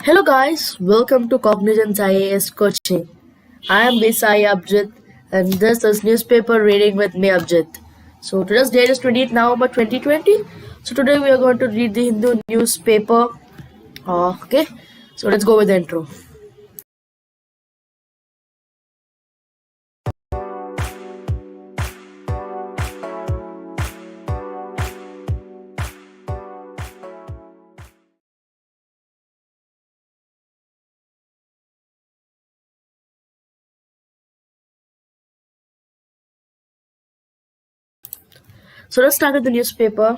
Hello guys, welcome to Cognizance IAS Coaching. I am Bisai Abhijeet and this is newspaper reading with me Abhijeet. So today's date is 20th November 2020. So today we are going to read the Hindu newspaper. Okay, so let's go with the intro. So let's start with the newspaper.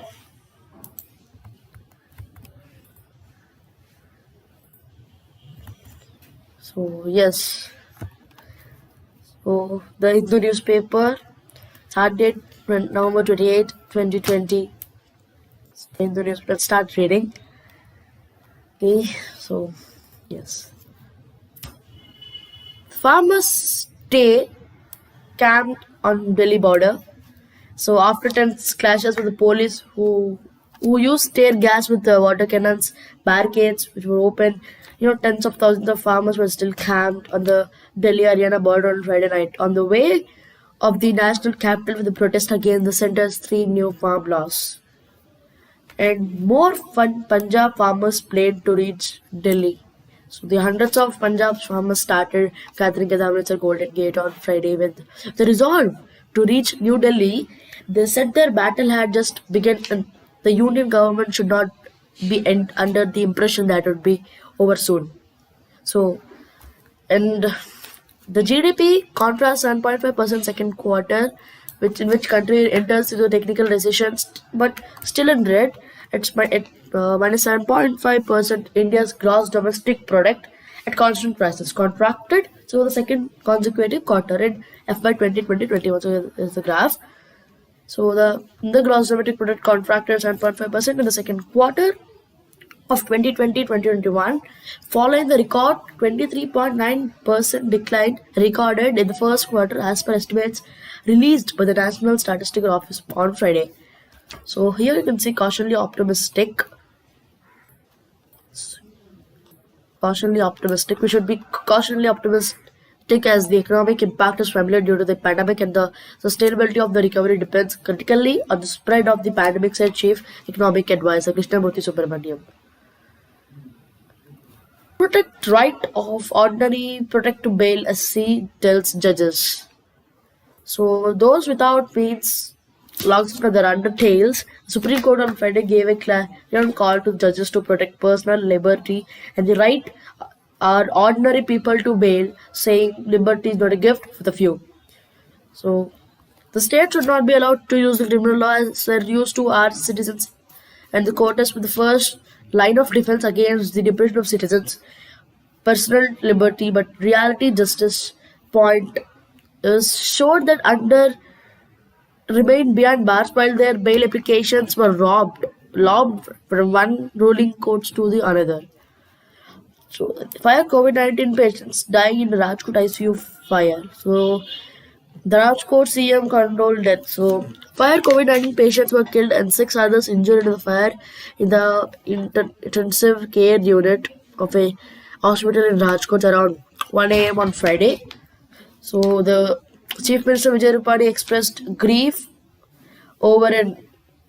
So yes, so the Hindu newspaper start date November 28, 2020. Hindu newspaper, let's start reading. Okay, so yes. Farmers stay camped on Delhi border. So after tense clashes with the police who used tear gas with the water cannons, barricades which were open, tens of thousands of farmers were still camped on the Delhi-Haryana border on Friday night on the way of the national capital with the protest against the centre's three new farm laws. And more Punjab farmers planned to reach Delhi. So the hundreds of Punjab farmers started gathering at the Amritsar Golden Gate on Friday with the resolve to reach New Delhi. They said their battle had just begun and the Union government should not be under the impression that it would be over soon. So, and the GDP contrasts 7.5% second quarter, in which country enters into technical recession, but still in red. It's minus 7.5%. India's gross domestic product at constant prices contracted. So the second consecutive quarter in FY 2020-21. So here's the graph. So the gross domestic product contracted 7.5% in the second quarter of 2020-2021, following the record 23.9% decline recorded in the first quarter as per estimates released by the National Statistical Office on Friday. So here you can see cautiously optimistic. We should be cautiously optimistic as the economic impact is familiar due to the pandemic and the sustainability of the recovery depends critically on the spread of the pandemic, said Chief Economic Advisor Krishnamurthy Subramaniam. Protect right of ordinary protect to bail SC tells judges. So those without means logs for their undertails. Supreme Court on Friday gave a clarion call to judges to protect personal liberty and the right are ordinary people to bail, saying liberty is not a gift for the few. So the state should not be allowed to use the criminal law as they're used to our citizens, and the court has been the first line of defense against the deprivation of citizens' personal liberty. But reality justice point is showed that under remained behind bars while their bail applications were lobbed from one ruling court to the another. So, fire COVID-19 patients dying in the Rajkot ICU fire. So, the Rajkot CM controlled death. So, fire COVID-19 patients were killed and 6 others injured in the fire in the intensive care unit of a hospital in Rajkot around 1 a.m. on Friday. So, the Chief Minister Vijay Rupani expressed grief over an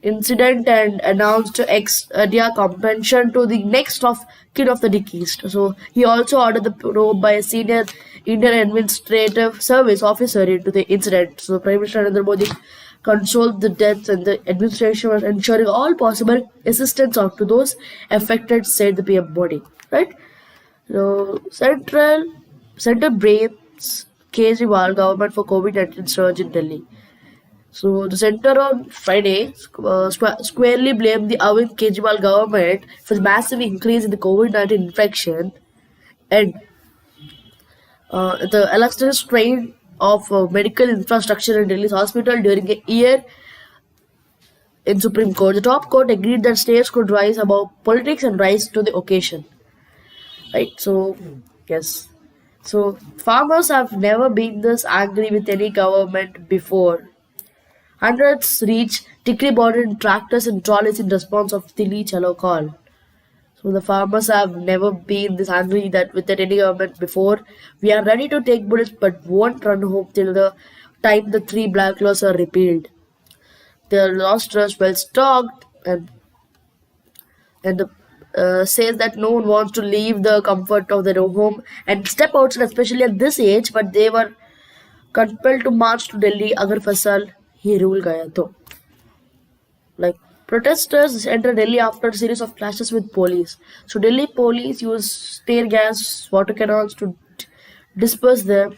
incident and announced ex-dia compensation to the next of kin of the deceased. So he also ordered the probe by a senior Indian Administrative Service officer into the incident. So Prime Minister Narendra Modi consoled the deaths and the administration was ensuring all possible assistance out to those affected, said the PM Modi. Right? So Center blames Kejriwal government for COVID-19 surge in Delhi. So the centre on Friday squarely blamed the Arvind Kejriwal government for the massive increase in the COVID-19 infection and the electric strain of medical infrastructure in Delhi's hospital during a year in Supreme Court. The top court agreed that states could rise above politics and rise to the occasion. Right? So, yes. So farmers have never been this angry with any government before. Hundreds reach Tikri border in tractors and trolleys in response of the Lee Chalo call. So the farmers have never been this angry that with any government before. We are ready to take bullets but won't run home till the time the three black laws are repealed. Their rosters well stocked and says that no one wants to leave the comfort of their own home and step outside, especially at this age. But they were compelled to march to Delhi. Agar fasal he rule gaya to. Like protesters entered Delhi after a series of clashes with police. So Delhi police used tear gas, water cannons to disperse them,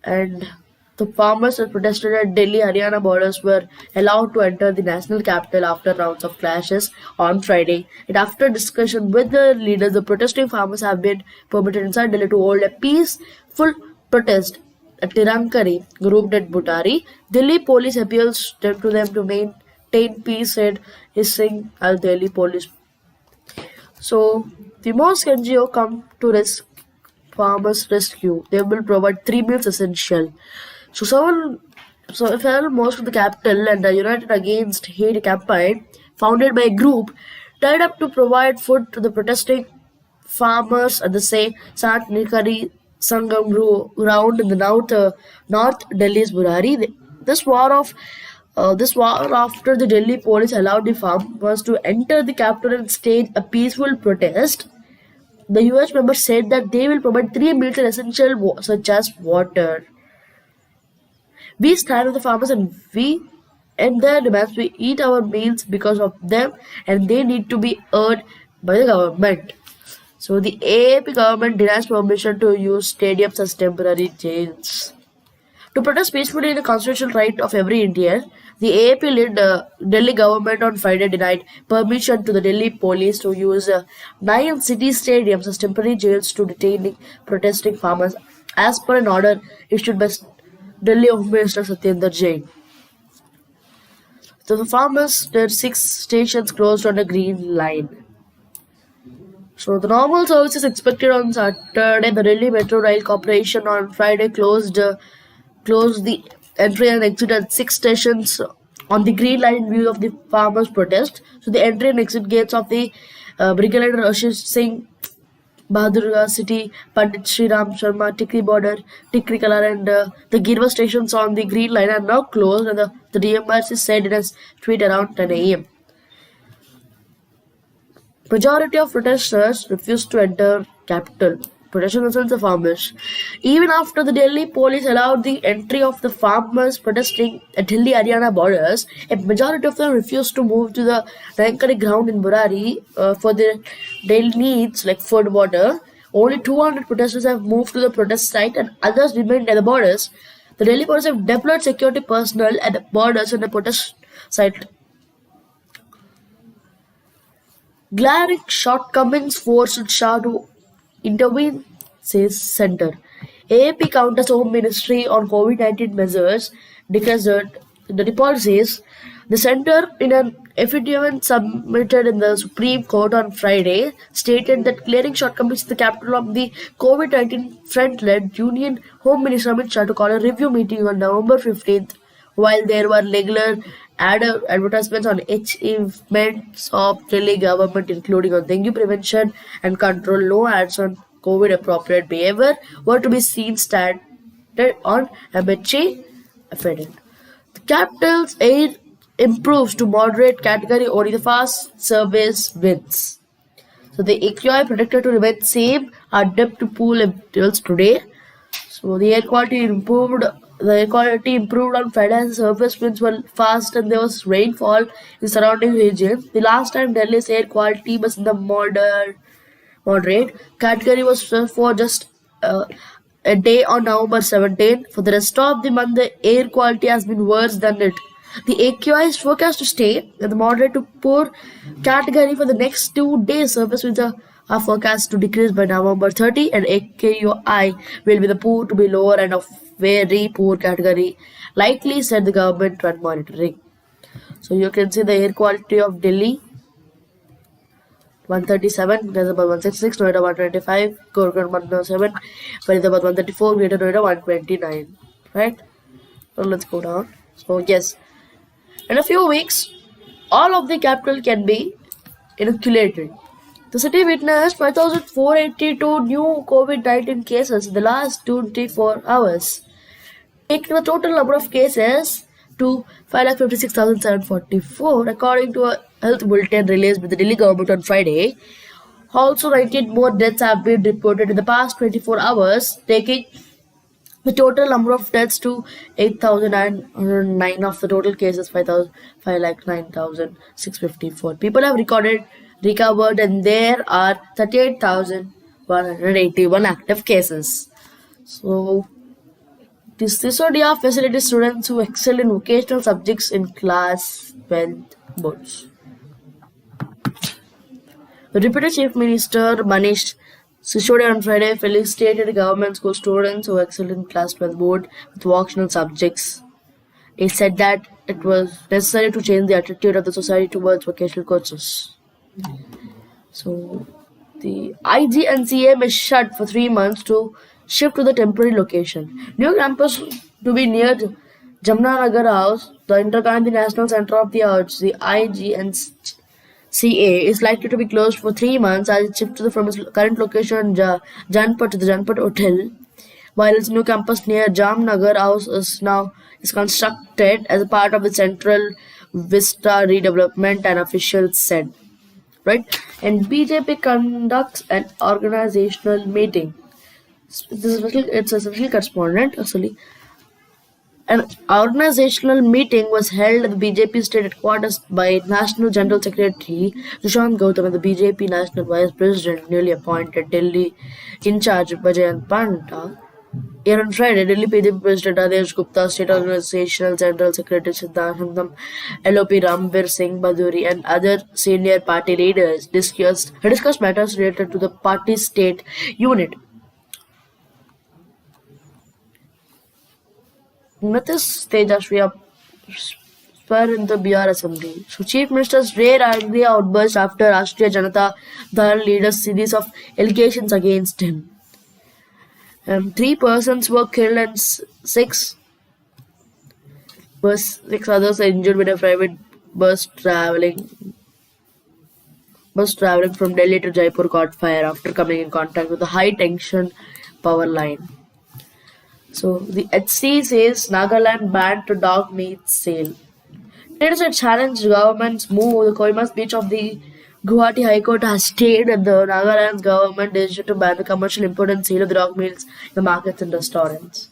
and the farmers and protesters at Delhi Haryana borders were allowed to enter the national capital after rounds of clashes on Friday. And after discussion with the leaders, the protesting farmers have been permitted inside Delhi to hold a peaceful protest. A Tirankari grouped at Butari. Delhi police appeals to them to maintain peace, said hissing al Delhi police. So the mosque NGO come to farmers rescue. They will provide 3 meals essential. So if most of the capital and the United Against Hate campaign, founded by a group, tied up to provide food to the protesting farmers at the same Sant Nikari Sangam ground in the North Delhi's Burari. This war after the Delhi police allowed the farmers to enter the capital and stage a peaceful protest. The US members said that they will provide 3 meals and essential such as water. We stand with the farmers and their demands. We eat our meals because of them and they need to be earned by the government. So the AAP government denies permission to use stadiums as temporary jails. To protest peacefully the constitutional right of every Indian, the AAP-led Delhi government on Friday denied permission to the Delhi police to use 9 city stadiums as temporary jails to detaining protesting farmers, as per an order issued by Delhi Home Minister Satyendra Jain. So the farmers, there are 6 stations closed on a green line. So the normal service is expected on Saturday. The Delhi Metro Rail Corporation on Friday closed the entry and exit at 6 stations on the green line in view of the farmers' protest. So the entry and exit gates of the Brigadier Rashid Singh Bahadurgarh City, Pandit Sri Ram Sharma, Tikri Border, Tikri Kalar and the Girva stations on the green line are now closed, and the DMRC said in a tweet around 10 a.m. Majority of protesters refused to enter capital. Protesters against the farmers. Even after the Delhi police allowed the entry of the farmers protesting at Delhi Haryana borders, a majority of them refused to move to the Rankari ground in Burari for their daily needs like food, water. Only 200 protesters have moved to the protest site and others remained at the borders. The Delhi police have deployed security personnel at the borders and the protest site. Glaring shortcomings forced Shah to intervene, says Center. AAP counters Home Ministry on COVID-19 measures declares that the report says the center, in an affidavit submitted in the Supreme Court on Friday, stated that clearing shortcomings in the capital of the COVID-19 front led Union Home Minister Amit Shah to call a review meeting on November 15th, while there were regular advertisements on achievements of Delhi government, including on dengue prevention and control. No ads on COVID appropriate behavior were to be seen started on MHA affidavit. The capital's aid improves to moderate category only the fast service wins. So the AQI predicted to remain same are depth to pool levels today. So the air quality improved. The air quality improved on Friday as the surface winds were fast and there was rainfall in surrounding regions. The last time Delhi's air quality was in the moderate category was for just a day on November 17th. For the rest of the month, the air quality has been worse than it. The AQI is forecast to stay in the moderate to poor category for the next 2 days. Surface winds are forecast to decrease by November 30, and AQI will be the poor to be lower and of very poor category, likely, said the government run monitoring. So you can see the air quality of Delhi 137, Hyderabad 166, Noida 125, Gurgaon 107, Faridabad 134, Greater Noida 129. Right? So let's go down. So yes, in a few weeks, all of the capital can be inoculated. The city witnessed 5,482 new COVID-19 cases in the last 24 hours, taking the total number of cases to 5,56,744, according to a health bulletin released by the Delhi government on Friday. Also, 19 more deaths have been reported in the past 24 hours, taking the total number of deaths to 8,909 of the total cases 5,9,654. People have recovered and there are 38,181 active cases. So this Sisodia facilitates students who excel in vocational subjects in class 12 boards. The Deputy Chief Minister Manish Sisodia on Friday felicitated government school students who excelled in class 12 board with vocational subjects. He said that it was necessary to change the attitude of the society towards vocational courses. So, the IGNCA is shut for 3 months to shift to the temporary location. New campus to be near Jamnanagar House, the Intergandhi National Center of the Arts, the IGNCA is likely to be closed for 3 months as it shifts from its current location Janpat to the Janpat Hotel, while its new campus near Jamnagar House is constructed as a part of the Central Vista redevelopment, an official said. Right? And BJP conducts an organizational meeting. It's a special correspondent, actually. An organizational meeting was held at the BJP state headquarters by National General Secretary Sushant Gautam and the BJP National Vice President, newly appointed Delhi in charge Bajayant Panda. Here on Friday, Delhi BJP President Adesh Gupta, State Organizational General Secretary Siddhantam, LOP Rambir Singh Baduri, and other senior party leaders discussed matters related to the party's state unit. Nitish Tejasvi spur in the BR Assembly. So Chief Minister's rare angry outburst after Rashtriya Janata Dal leader's series of allegations against him. 3 persons were killed and 6 others are injured when a private bus traveling from Delhi to Jaipur caught fire after coming in contact with a high tension power line. So the HC says Nagaland banned to dog meat sale. It is a challenge government's move. The Koima's beach of the Guwahati High Court has stated that the Nagaland's government decision to ban the commercial import and sale of the dog meats in the markets and restaurants.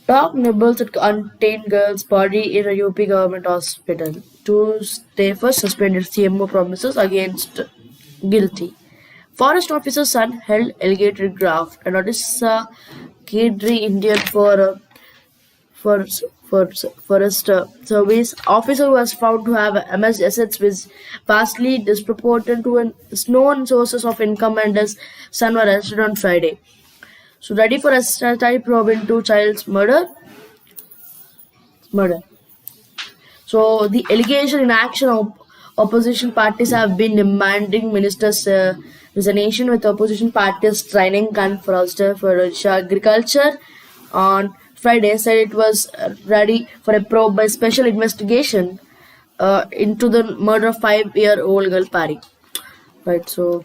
Dog nibbles that contain girl's body in a UP government hospital. Tuesday first suspended CMO promises against guilty. Forest officer's son held alligator graft. An Odisha Kedri Indian forest service officer who was found to have amassed assets with vastly disproportionate to known sources of income and his son were arrested on Friday. So ready for a type probe into child's murder. So the allegation in action of opposition parties have been demanding ministers' resignation, with opposition parties training gun for agriculture on Friday said it was ready for a probe by special investigation into the murder of 5-year-old girl Pari. Right, so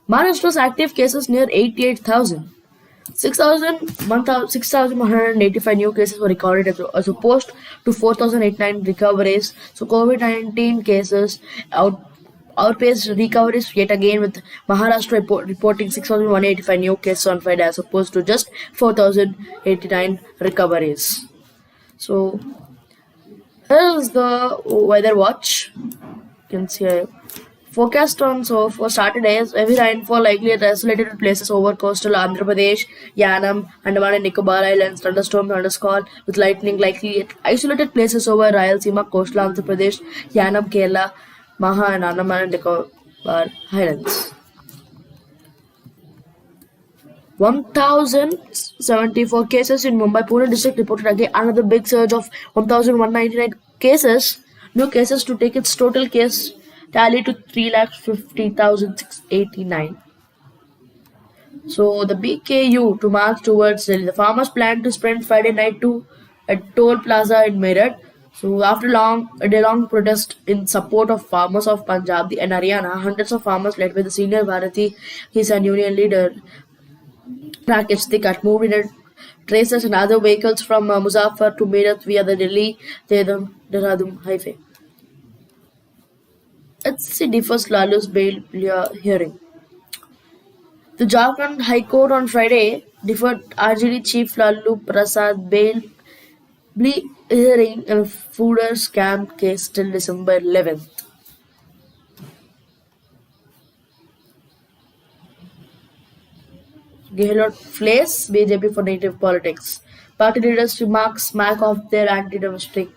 Maharashtra's active cases near 88,000. 6,185 new cases were recorded as opposed to 4,089 recoveries. So COVID-19 cases outpaced recoveries yet again, with Maharashtra reporting 6,185 new cases on Friday as opposed to just 4,089 recoveries. So here is the weather watch. You can see forecast for Saturday is heavy rainfall likely at isolated places over coastal Andhra Pradesh, Yanam, Andaman and Nicobar Islands. Thunderstorm, thunderscall with lightning likely at isolated places over Rayalaseema, coastal Andhra Pradesh, Yanam, Kerala, Maha and Andaman and Nicobar Islands. 1,074 cases in Mumbai Pune district reported again another big surge of 1,199 cases. New cases to take its total case tally to 3,50,689. So the BKU to march towards Delhi. The farmers plan to spend Friday night to a toll plaza in Meerut. So after a day-long protest in support of farmers of Punjab and Haryana, hundreds of farmers led by the senior Bharati Kisan Union leader Rakesh Tikat moved in tracers and other vehicles from Muzaffar to Meerut via the Delhi Dehradun highway. HC defers Lalu's bail hearing. The Jharkhand High Court on Friday deferred RGD Chief Lalu Prasad bail hearing in a fooder scam case till December 11th. Gehlot flays BJP for native politics. Party leaders remark smack off their anti-democratic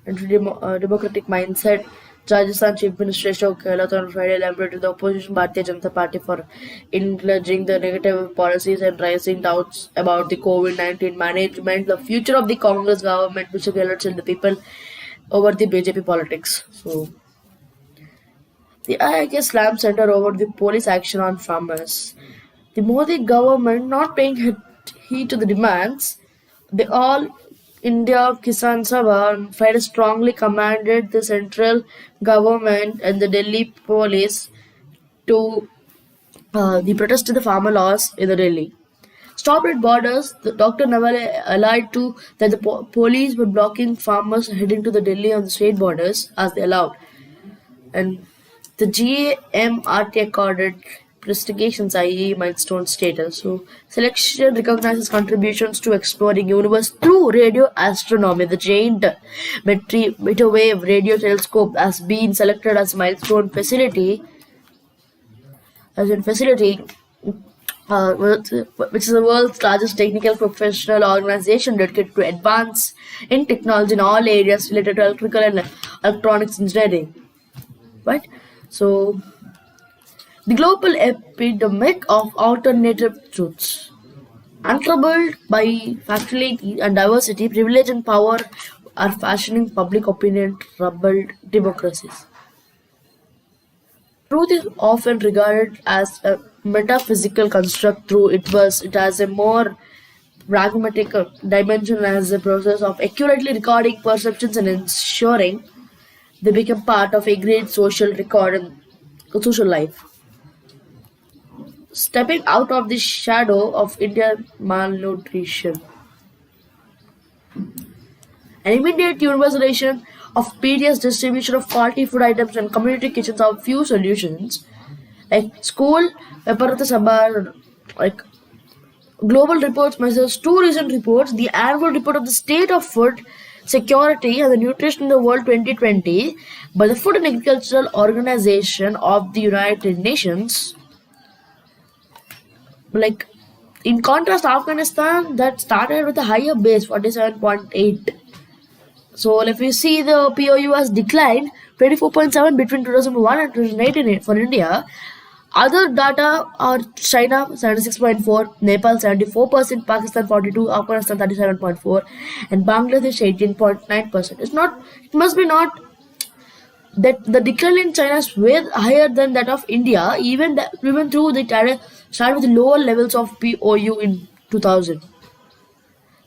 mindset. Rajasthan Chief Minister Ashok Gehlot on Friday elaborated the opposition Bharatiya Janata Party for indulging the negative policies and raising doubts about the COVID-19 management, the future of the Congress government. Mr. Gehlot said the people over the BJP politics. So the IIK slam center over the police action on farmers. The Modi government not paying heed to the demands, the All India Kisan Sabha on Friday strongly commanded the central government and the Delhi police to the protest to the farmer laws in the Delhi. Stop at borders, the Dr. Nawale allied to that the police were blocking farmers heading to the Delhi on the state borders as they allowed. And the GAMRT accorded prestigious IE milestone status. So, selection recognizes contributions to exploring universe through radio astronomy. The giant microwave radio telescope has been selected as milestone facility, which is the world's largest technical professional organization dedicated to advance in technology in all areas related to electrical and electronics engineering. Right? So, the global epidemic of alternative truths. Untroubled by factuality and diversity, privilege and power are fashioning public opinion troubled democracies. Truth is often regarded as a metaphysical construct through it has a more pragmatic dimension as a process of accurately recording perceptions and ensuring they become part of a great social record and social life. Stepping out of the shadow of Indian malnutrition. An immediate universalization of PDS distribution of quality food items and community kitchens are few solutions. Like school, Viparata Sabha, like global reports measures two recent reports, the annual report of the state of food security and the nutrition in the world 2020 by the Food and Agricultural Organization of the United Nations. Like in contrast, Afghanistan that started with a higher base 47.8. So if you see the POU has declined 24.7 between 2001 and 2018 for India. Other data are China 76.4, Nepal 74%, Pakistan 42%, Afghanistan 37.4%, and Bangladesh 18.9%. It must be not that the decline in China is way higher than that of India, even though they started with lower levels of POU in 2000.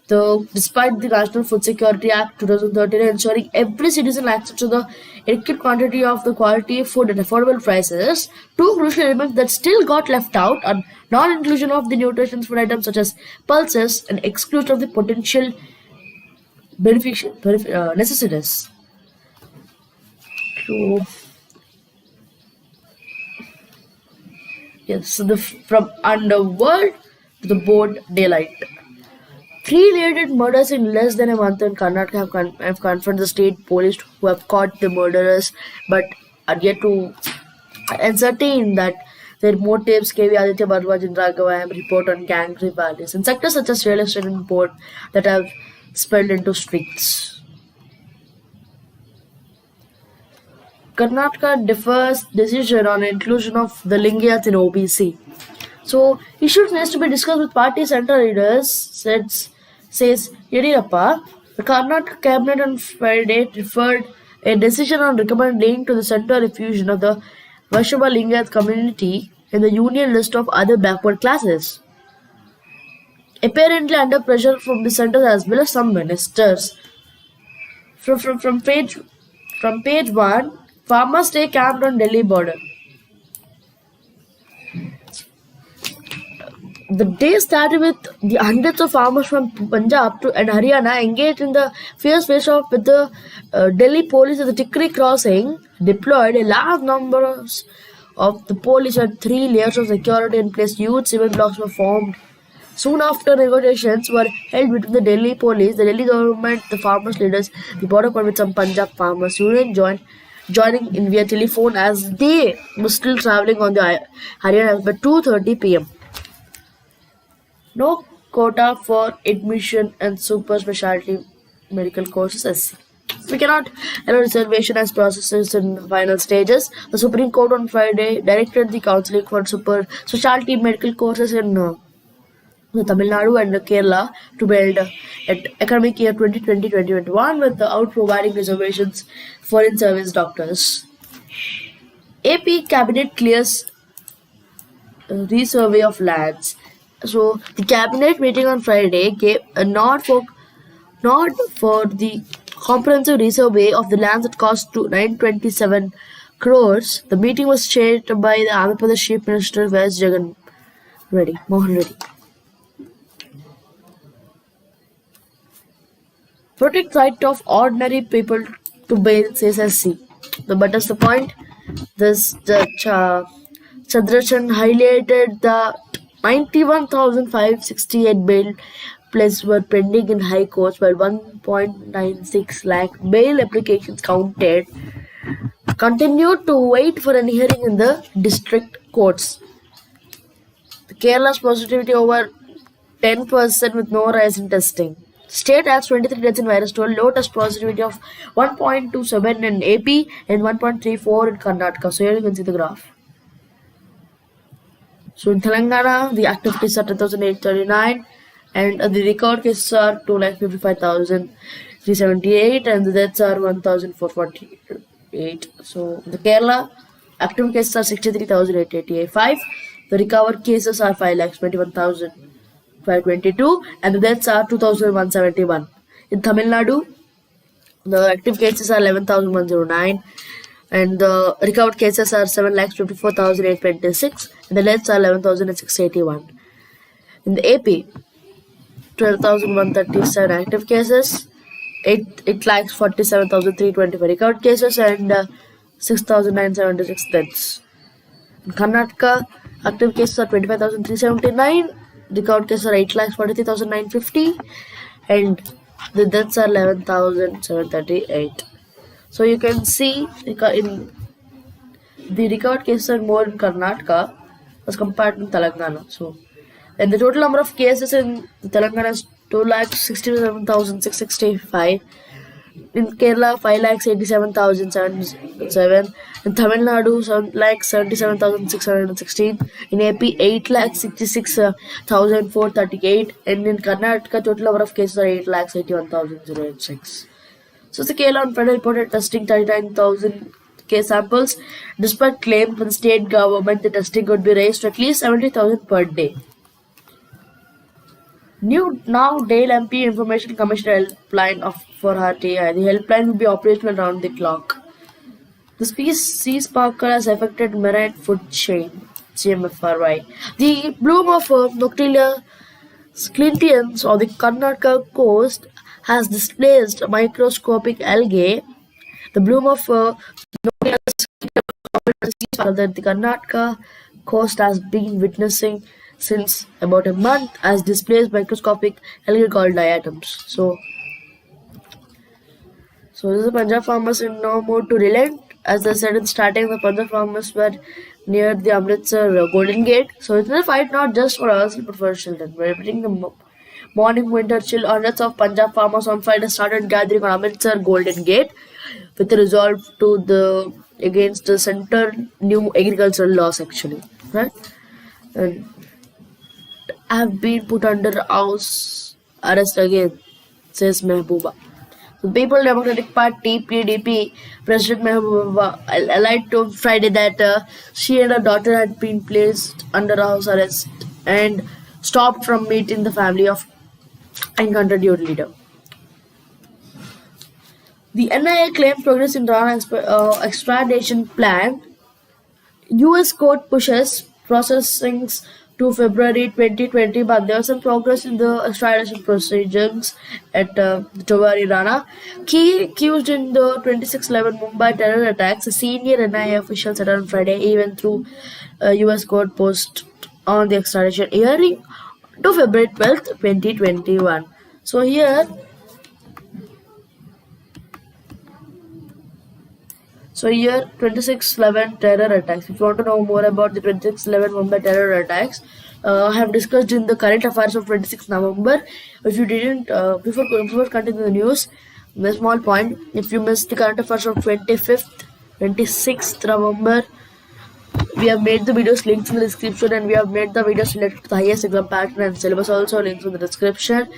So, despite the National Food Security Act 2013 ensuring every citizen access to the adequate quantity of the quality food at affordable prices, two crucial elements that still got left out are non-inclusion of the nutritious food items such as pulses and exclusion of the potential necessities. So, yes, so from underworld to the board daylight. Three related murders in less than a month in Karnataka have confronted the state police who have caught the murderers but are yet to ascertain that their motives. KV Aditya Bharwaj and Raghava report on gang rivalities in sectors such as real estate and port that have spilled into streets. Karnataka defers decision on inclusion of the Lingayats in OBC. So issues needs to be discussed with party central leaders, says Yediyurappa. The Karnataka cabinet on Friday referred a decision on recommending to the center refusion of the Vaishnava Lingayat community in the union list of other backward classes. Apparently under pressure from the center as well as some ministers. From page one, farmers stay camped on Delhi border. The day started with the hundreds of farmers from Punjab and Haryana engaged in the fierce face-off with the Delhi police at the Tikri crossing. Deployed a large number of the police had 3 layers of security in place. Huge civil blocks were formed. Soon after, negotiations were held between the Delhi police, the Delhi government, the farmers' leaders, the border point with some Punjab farmers. Union joining in via telephone as they were still traveling on the Haryana by 2:30 p.m. No quota for admission and super specialty medical courses SC. We cannot allow reservation as processes in final stages. The Supreme Court on Friday directed the counseling for super specialty medical courses in Tamil Nadu and Kerala to be held at academic year 2020-2021 without providing reservations for in-service doctors. AP Cabinet clears resurvey of lands. So the cabinet meeting on Friday gave a nod for the comprehensive resurvey of the lands that cost to 927 crores. The meeting was chaired by the Andhra Pradesh Chief Minister V.S. Mohan Reddy. Protect right of ordinary people to bail, says SC. But that's the point. The Chandrachan highlighted the 91,568 bail pleas were pending in high courts, while 1.96 lakh bail applications continued to wait for a hearing in the district courts. Kerala's positivity over 10% with no rise in testing. State has 23 deaths in virus 12, low test positivity of 1.27 in AP and 1.34 in Karnataka. So here you can see the graph. So in Telangana, the active cases are 10,839 and the record cases are 2,55,378 and the deaths are 1,448. So the Kerala active cases are 63,885. The recovered cases are 5,21,522 and the deaths are 2,171. In Tamil Nadu, the active cases are 11,109 and the recovered cases are 7,54,826 and the deaths are 11,681. In the AP, 12,137 active cases, 8,47,325 recovered cases and 6,976 deaths. In Karnataka, active cases are 25,379, recovered cases are 8,43,950 and the deaths are 11,738. So you can see in the recovered cases are more in Karnataka as compared to Telangana. So, and the total number of cases in Telangana is 2,67,665. In Kerala, 5,87,707. In Tamil Nadu, 7,77,616. In AP, 8,66,438. And in Karnataka, total number of cases are 8,81,086. So the Kerala on Friday reported testing 39,000 case samples. Despite claim from the state government, the testing could be raised to at least 70,000 per day. Now Dale MP Information Commissioner helpline for RTI. The helpline will be operational around the clock. The sea sparkle has affected marine food chain, CMFRY. The bloom of Noctilia sclintians on the Karnataka coast has displaced microscopic algae. The bloom of Noctilia that the Karnataka coast has been witnessing since about a month has displaced microscopic algae called diatoms. So the Punjab farmers in no mood to relent. As I said in starting, the Punjab farmers were near the Amritsar Golden Gate. So it's a fight not just for us but for children. We're repeating the morning winter chill. Hundreds of Punjab farmers on Friday started gathering on Amritsar Golden Gate with the resolve to against the center new agricultural laws actually, right? And have been put under house arrest again, says Mehbooba. The People Democratic Party (PDP) President Mehbooba allied to Friday that she and her daughter had been placed under house arrest and stopped from meeting the family of encountered youth leader. The NIA claims progress in Rana extradition plan. US court pushes processings to February 2020, but there was some progress in the extradition proceedings at Tovari Rana. Key accused in the 26/11 Mumbai terror attacks, a senior NIA official said on Friday, even through US court post on the extradition hearing to February 12th, 2021. So here So 26/11 terror attacks. If you want to know more about the 26/11 Mumbai terror attacks, I have discussed in the current affairs of 26 November. If you didn't, before continuing the news, a small point. If you missed the current affairs of 25th, 26th November, we have made the videos links in the description, and we have made the videos related to the highest exam pattern and syllabus also links in the description.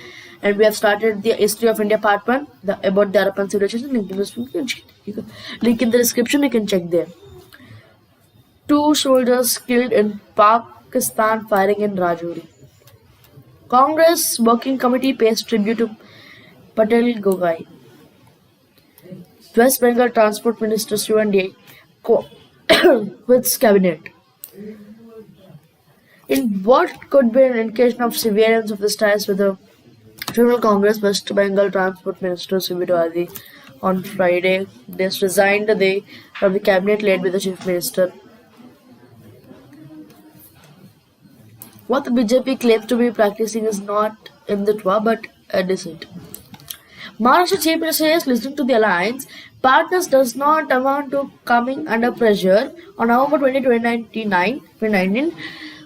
And we have started the history of India part 1 about the Harappan civilization. Link in the description, you can check there. 2 soldiers killed in Pakistan firing in Rajouri. Congress Working Committee pays tribute to Patel Gogai. West Bengal Transport Minister Suvandi with cabinet. In what could be an indication of severance of the ties with the Tribunal Congress, West Bengal Transport Minister Suvandi on Friday just resigned from the cabinet led by the Chief Minister. What the BJP claims to be practicing is not Hindutva but deceit. Maharashtra Chief Minister says listening to the alliance partners does not amount to coming under pressure. On November 20, 2019,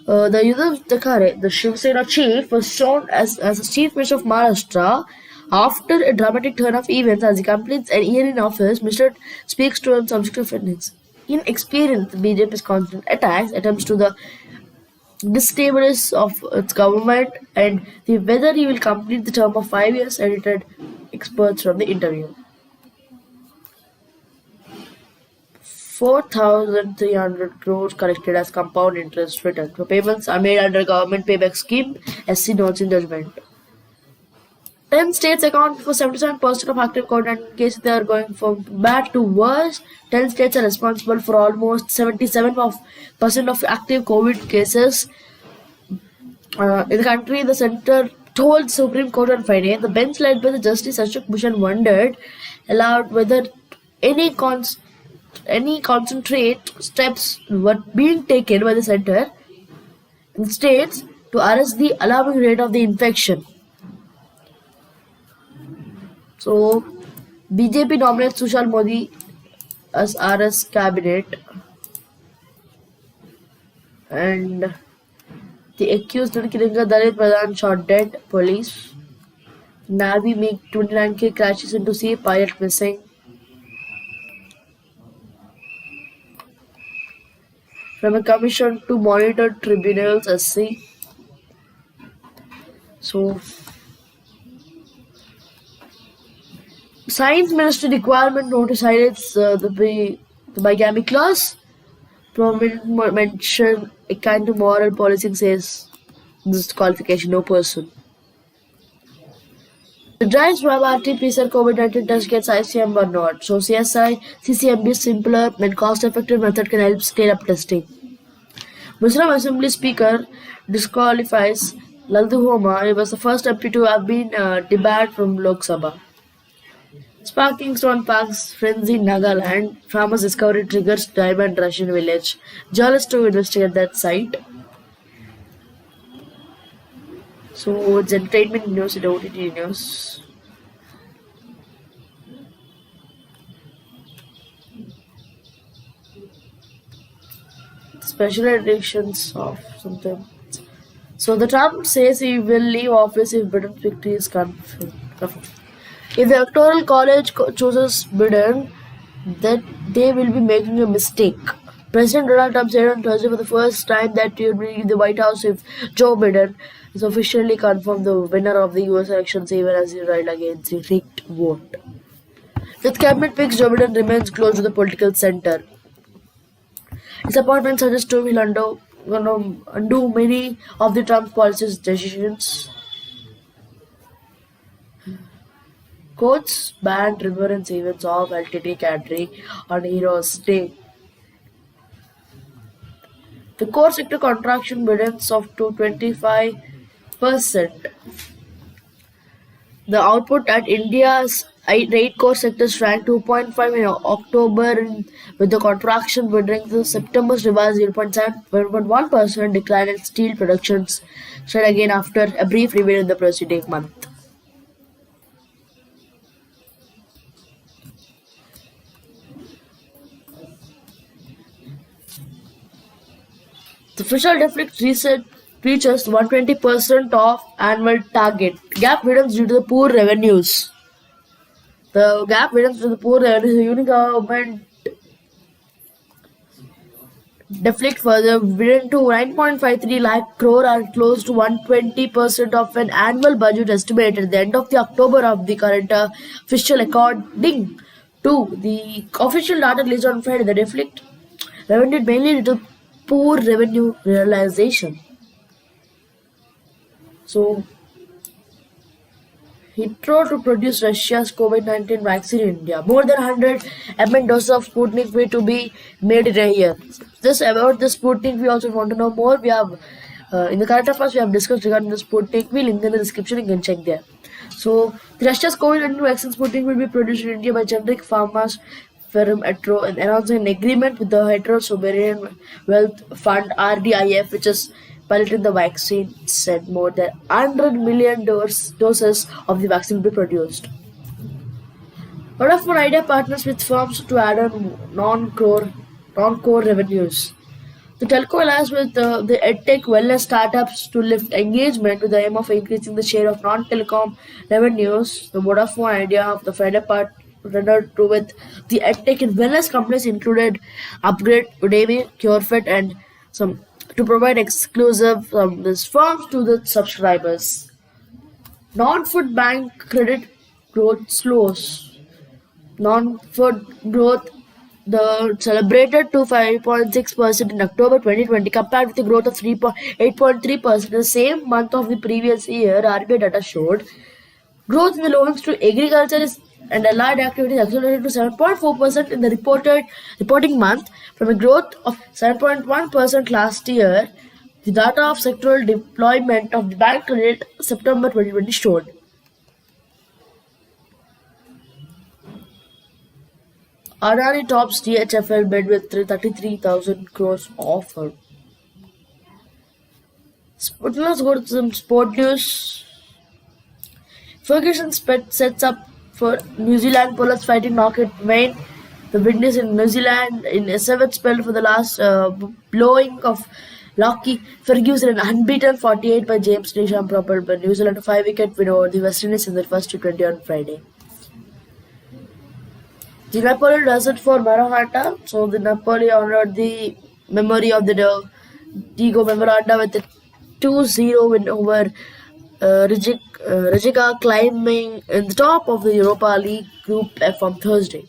the Uddhav Thackeray, the Shiv Sena chief, was shown as a chief minister of Maharashtra. After a dramatic turn of events as he completes a year in office, Mr. speaks to him subjective findings. In experience, the BJP's constant attacks, attempts to the destabilize of its government, and the whether he will complete the term of 5 years, edited experts from the interview. 4,300 crores collected as compound interest return. So payments are made under government payback scheme, SC notes in judgment. 10 states account for 77% of active COVID-19 cases. They are going from bad to worse. 10 states are responsible for almost 77% of active COVID cases in the country. The center told the Supreme Court on Friday. The bench led by the Justice Ashok Bhushan wondered aloud whether any concentrate steps were being taken by the center in states to arrest the alarming rate of the infection. So, BJP nominates Sushal Modi as RS cabinet, and the accused in killing a Dalit Pradhan shot dead. Police. Navy MiG-29K crashes into sea. Pilot missing. From a commission to monitor tribunals, SC. So, Science Ministry requirement notice highlights the bigamy clause. Prominent mention a kind of moral policing says this qualification no person. The drives from RT-PCR COVID-19 test gets ICM or not. So CCMB simpler and cost-effective method can help scale up testing. Muslim Assembly Speaker disqualifies Laldu Homa. He was the first MP to have been debarred from Lok Sabha. Sparking Stone Park's frenzy in Nagaland. Farmers' discovery triggers diamond rush in village. Journalists to investigate that site. So it's entertainment news and OTT news. Special editions of something. So the Trump says he will leave office if Biden's victory is confirmed. If the Electoral College chooses Biden, that they will be making a mistake. President Donald Trump said on Thursday for the first time that he will be in the White House if Joe Biden is officially confirmed the winner of the US elections, even as he ran against the rigged vote. With cabinet picks, Joe Biden remains close to the political center. His appointment suggests he will undo many of the Trump policies decisions. Courts banned remembrance events of LTT Cadre on Heroes Day. The core sector contraction burdens of to 25%. The output at India's eight core sectors ranked 2.5 in October, with the contraction during the September's revised 0.1% decline in steel productions, said again after a brief review in the preceding month. The official deficit reset reaches 120% of annual target. Gap widens due to the poor revenues. The gap widens due to the poor revenues. The union government deficit further widen to 9.53 lakh crore and close to 120% of an annual budget estimated at the end of the October of the current official according to the official data released on Friday. The deficit revenue mainly due to poor revenue realization. So, Heathrow to produce Russia's COVID-19 vaccine in India. More than 100 million doses of Sputnik V to be made in a year. Just about the Sputnik V, also want to know more. We have in the current affairs we have discussed regarding the Sputnik V. Link in the description. You can check there. So, the Russia's COVID-19 vaccine Sputnik will be produced in India by generic pharma's firm Hetero and announcing an agreement with the Hetero Sovereign Wealth Fund (RDIF), which is piloting the vaccine, said more than 100 million doses of the vaccine will be produced. Vodafone Idea partners with firms to add on non-core revenues. The telco allies with the edtech wellness startups to lift engagement with the aim of increasing the share of non-telecom revenues. The Vodafone Idea of the Friday partnered with the edtech and wellness companies included Upgrade, Udemy, CureFit, and some to provide exclusive these firms to the subscribers. Non-food bank credit growth slows. Non-food growth the celebrated to 5.6% in October 2020 compared with the growth of 8.3% in the same month of the previous year. RBI data showed growth in the loans to agriculture and allied activities accelerated to 7.4% in the reporting month from a growth of 7.1% last year. The data of sectoral deployment of the bank credit September 2020 showed. Adani tops DHFL bid with 33,000 crores offer. Let's go to some sport news. Ferguson sets up for New Zealand Pollers fighting knockout Wayne. The witness in New Zealand in a seventh spell for the last blowing of Lockie Ferguson an unbeaten 48 by James Neesham propelled by New Zealand to 5-wicket win over the West Indies in their first T20 on Friday. The Napoli does it for Marahata. So the Napoli honored the memory of the Diego Memoranda with a 2-0 win over Rijeka, climbing in the top of the Europa League Group F on Thursday.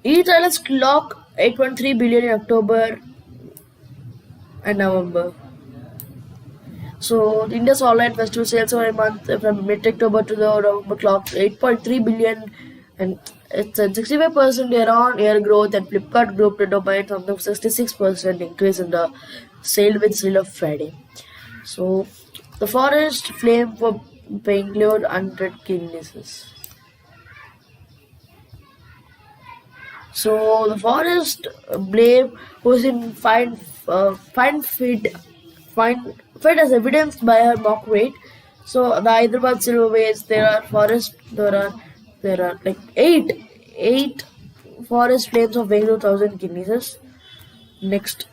E-tailers clock 8.3 billion in October and November. So India's online festival sales for a month from mid-October to the November clocked 8.3 billion, and it's a 65% year-on-year growth, and Flipkart Group dominates from the 66% increase in the sale of Friday. So the forest flame for Bangalore 100 Guinnesses. So the forest blame was in fine fed as evidenced by her mock weight. So the Hyderabad Silverways, there are like eight forest flames of Bangalore 1000 Guinnesses. Next.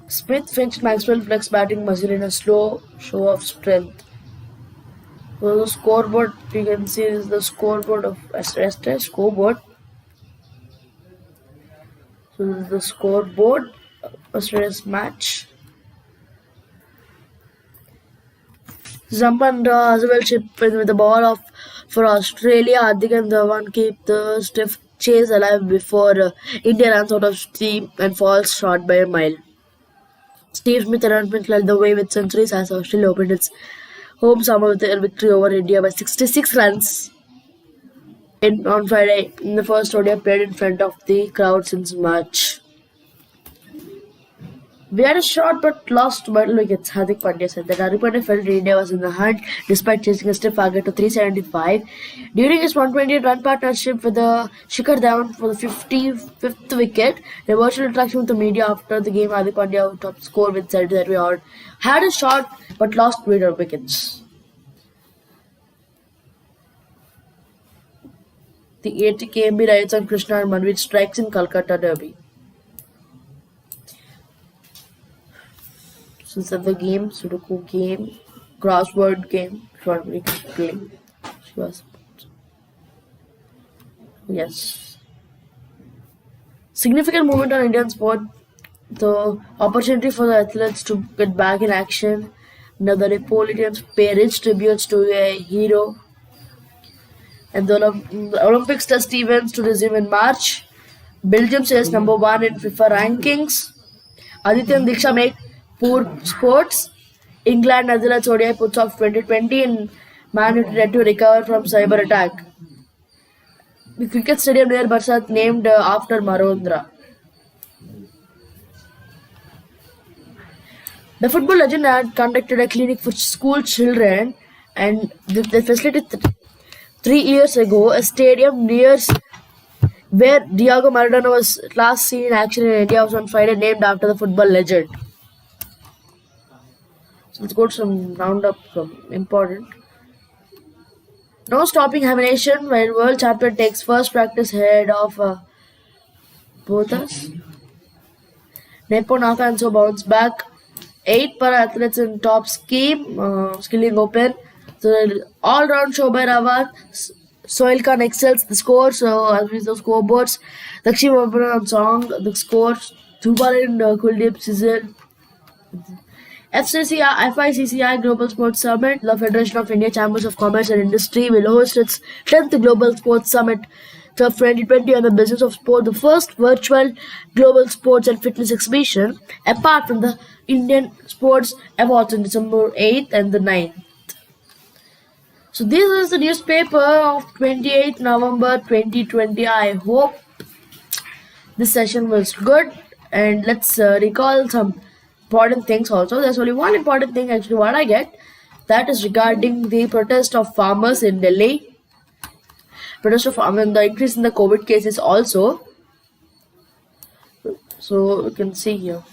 Smith Finch Maxwell flex batting muscle in a slow show of strength. So the scoreboard you can see is the scoreboard of scoreboard. So this is the scoreboard Australia's match. Zampara as well chip in with the ball for Australia. Hardik and Dhawan keep the stiff chase alive before India runs out of steam and falls short by a mile. Steve Smith and Smith led the way with centuries as Australia opened its home summer with their victory over India by 66 runs on Friday in the first ODI played in front of the crowd since March. We had a shot but lost vital wickets, Hardik Pandya said that Hardik Pandya felt India was in the hunt despite chasing a stiff target to 375. During his 128 run partnership with the Shikhar Dhawan for the 55th wicket, the virtual interaction with the media after the game, Hardik Pandya top score with said that we had a shot but lost vital wickets. The 80 kmb rides on Krishna and Manvir strikes in Calcutta Derby. Since the game, Sudoku game, crossword game, short game. Yes. Significant movement on Indian sport. The opportunity for the athletes to get back in action. Now the Napoleons pay rich tributes to a hero. And the Olympics test events to resume in March. Belgium says #1 in FIFA rankings. Aditya and Diksha make poor sports. England Netherlands ODI puts off 2020 and Man United to recover from cyber attack. The cricket stadium near Barsat named after Marondra. The football legend had conducted a clinic for school children and the facility 3 years ago, a stadium near where Diego Maradona was last seen in action in India was on Friday named after the football legend. So let's go to some roundup, important. No stopping hibernation when world champion takes first practice ahead of both us. Nepo Naka and so bounce back. 8 para athletes in top scheme, skilling open. So all-round show by Rawat. Soil Khan excels the scores, as with the scoreboards. Dakshi Mabra on song, the scores. Thubar in Kuldeep season. FICCI Global Sports Summit, the Federation of India Chambers of Commerce and Industry will host its 10th Global Sports Summit of 2020 on the business of sport, the first virtual global sports and fitness exhibition, apart from the Indian Sports Awards on December 8th and the 9th. So this is the newspaper of 28th November 2020. I hope this session was good, and let's recall some important things also. There's only one important thing actually what I get, that is regarding the protest of farmers in Delhi. Protest of farmers, the increase in the COVID cases also. So you can see here.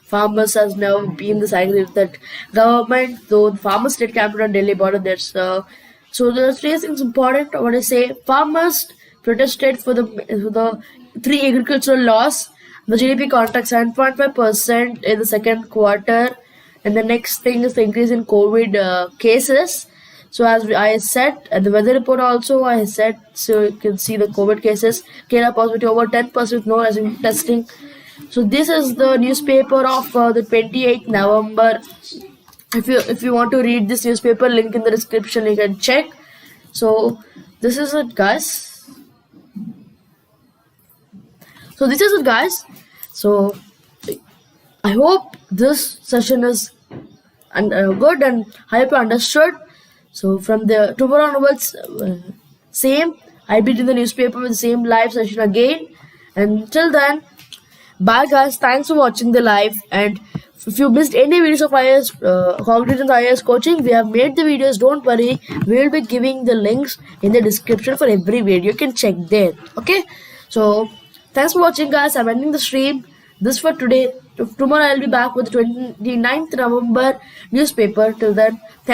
Farmers has now been the cycle that government, though the farmers state capital on Delhi border, there's so there's three things important. What I say, farmers protested for the 3 agricultural laws. The GDP contract 7.5% in the second quarter, and the next thing is the increase in COVID cases. So as I said, and the weather report also I said, so you can see the COVID cases. Kerala positivity over 10% with no resume testing. So this is the newspaper of the 28th November. If you want to read this newspaper, link in the description, you can check. So this is it, guys. So I hope this session is good and I hope you understood. So from the tomorrow onwards, same. I'll be in the newspaper with the same live session again. And till then, bye guys. Thanks for watching the live. And if you missed any videos of IAS, Cognitive IAS coaching, we have made the videos. Don't worry. We will be giving the links in the description for every video. You can check there. Okay. So thanks for watching, guys. I'm ending the stream. This for today. Tomorrow I'll be back with the 29th November newspaper. Till then, thanks.